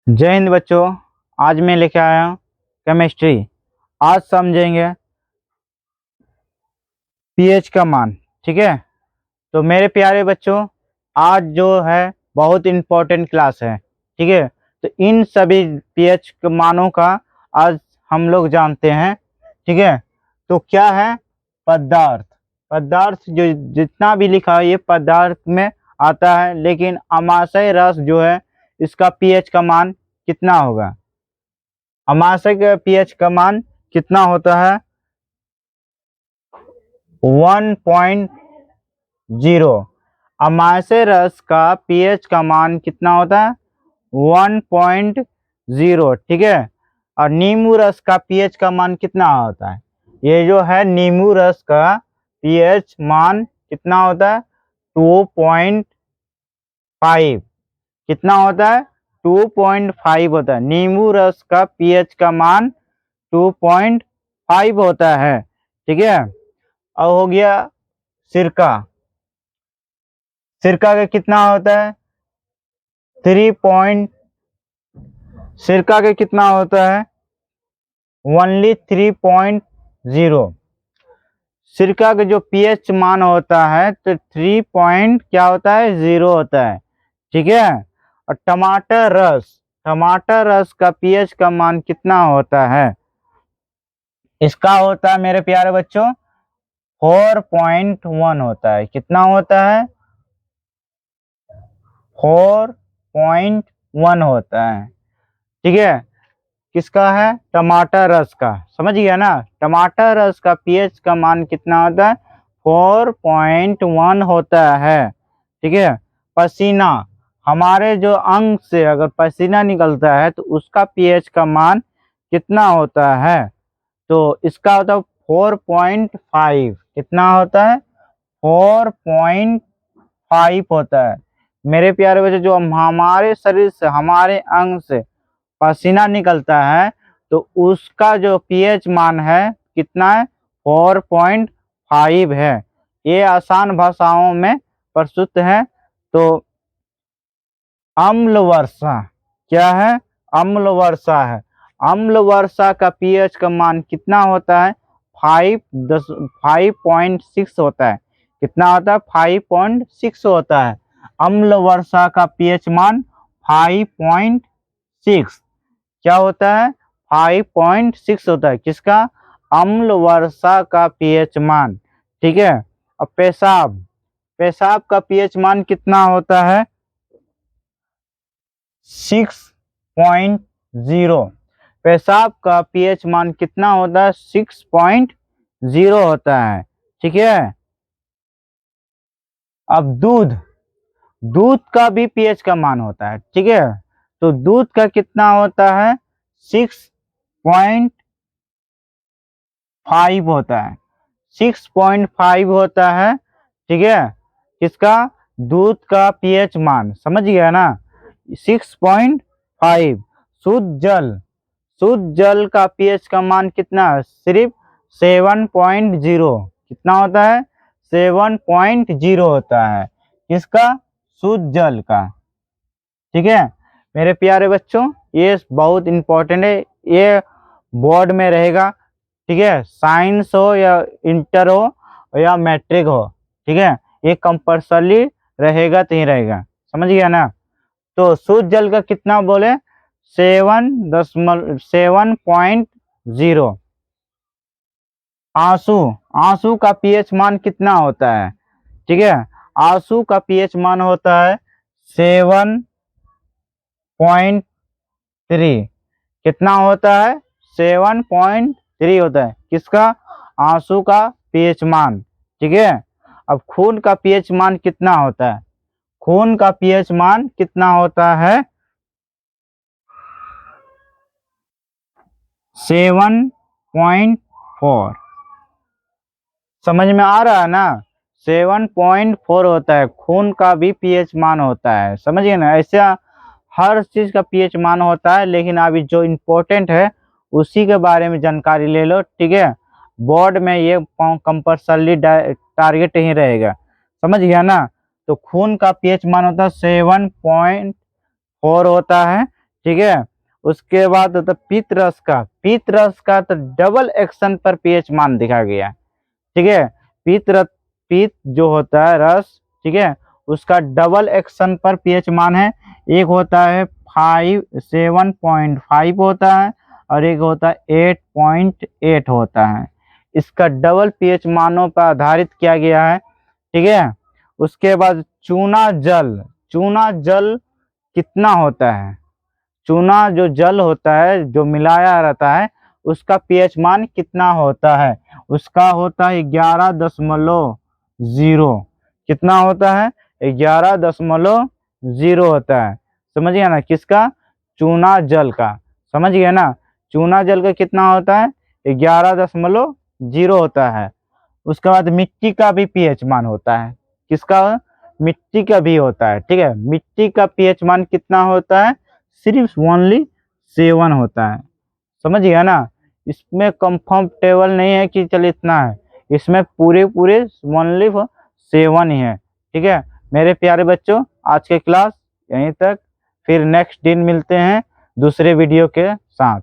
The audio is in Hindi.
जय हिंद बच्चों। आज मैं लेके आया हूँ केमिस्ट्री। आज समझेंगे पीएच का मान। ठीक है, तो मेरे प्यारे बच्चों, आज जो है बहुत इम्पोर्टेंट क्लास है। ठीक है, तो इन सभी पीएच के मानों का आज हम लोग जानते हैं। ठीक है, तो क्या है पदार्थ। पदार्थ जो जितना भी लिखा है ये पदार्थ में आता है, लेकिन अमाशय रस जो है इसका पीएच का मान कितना होगा। अमाशय के पीएच का मान कितना होता है 1.0। अमाशय रस का पीएच का मान कितना होता है 1.0। ठीक है, और नींबू रस का पीएच का मान कितना होता है। ये जो है नींबू रस का पीएच मान कितना होता है 2.5। कितना होता है 2.5 होता है। नींबू रस का पीएच का मान 2.5 होता है। ठीक है, अब हो गया सिरका। सिरका का कितना होता है 3 सिरका का कितना होता है ओनली 3.0। सिरका का जो पीएच मान होता है तो 3 पॉइंट क्या होता है 0 होता है। ठीक है, और टमाटर रस का पीएच का मान कितना होता है। इसका होता है मेरे प्यारे बच्चों 4.1 होता है। कितना होता है 4.1 होता है। ठीक है, किसका है टमाटर रस का। समझ गया ना, टमाटर रस का पीएच का मान कितना होता है 4.1 होता है। ठीक है, पसीना, हमारे जो अंग से अगर पसीना निकलता है तो उसका पीएच का मान कितना होता है। तो इसका होता है 4.5। कितना होता है 4.5 होता है। मेरे प्यारे बच्चे, जो हमारे शरीर से हमारे अंग से पसीना निकलता है तो उसका जो पीएच मान है कितना है 4.5 है। ये आसान भाषाओं में प्रस्तुत है। तो अम्ल वर्षा क्या है अम्ल वर्षा है। अम्ल वर्षा का पीएच का मान कितना होता है 5.6 होता है। कितना होता है 5.6 होता है। अम्ल वर्षा का पीएच मान 5.6 क्या होता है 5.6 होता है। किसका अम्ल वर्षा का पीएच मान। ठीक है, अब पेशाब का पीएच मान कितना होता है 6.0। पेशाब का पीएच मान कितना होता है 6.0 होता है। ठीक है, अब दूध का भी पीएच का मान होता है। ठीक है, तो दूध का कितना होता है 6.5 होता है। 6.5 होता है। ठीक है, किसका दूध का पीएच मान। समझ गया ना 6.5। शुद्ध जल का पीएच का मान कितना है सिर्फ 7.0। कितना होता है 7.0 होता है। किसका शुद्ध जल का। ठीक है मेरे प्यारे बच्चों, ये बहुत इंपॉर्टेंट है। ये बोर्ड में रहेगा। ठीक है, साइंस हो या इंटर हो या मैट्रिक हो। ठीक है, ये कंपल्सरी रहेगा तो ही रहेगा। समझ गया ना। तो शुद्ध जल का कितना बोले 7.0। आंसू का पीएच मान कितना होता है। ठीक है, आंसू का पीएच मान होता है 7.3। कितना होता है 7.3 होता है। किसका आंसू का पीएच मान। ठीक है, अब खून का पीएच मान कितना होता है। खून का पीएच मान कितना होता है 7.4। समझ में आ रहा है ना 7.4 होता है। खून का भी पीएच मान होता है। समझिए ना, ऐसा हर चीज का पीएच मान होता है, लेकिन अभी जो इम्पोर्टेंट है उसी के बारे में जानकारी ले लो। ठीक है, बोर्ड में ये कंपल्सरी टारगेट ही रहेगा। समझ गया ना। तो खून का पीएच मान होता है 7.4 होता है। ठीक है। उसके बाद होता पीत रस का, पीत रस का तो डबल एक्शन पर पीएच मान दिखा गया है, ठीक है। पीत जो होता है रस, ठीक है, उसका डबल एक्शन पर पीएच मान है, एक होता है 7.5 होता है और एक होता है 8.8 होता है। इसका डबल पीएच मानों पर आधारित किया गया है, ठीक है। उसके बाद चूना जल, चूना जल कितना होता है, चूना जो जल होता है जो मिलाया रहता है उसका पीएच मान कितना होता है, उसका होता है 11.0, कितना होता है 11.0 होता है। समझ गया ना, किसका, चूना जल का, समझ गया ना। चूना जल का कितना होता है 11.0 होता है। उसके बाद मिट्टी का भी पीएच मान होता है, किसका, मिट्टी का भी होता है, ठीक है। मिट्टी का पीएच मान कितना होता है, सिर्फ ओनली 7 होता है। समझ गया ना, इसमें कंफर्टेबल नहीं है कि चल इतना है, इसमें पूरे पूरे ओनली 7 ही है, ठीक है। मेरे प्यारे बच्चों, आज के क्लास यहीं तक, फिर नेक्स्ट दिन मिलते हैं दूसरे वीडियो के साथ।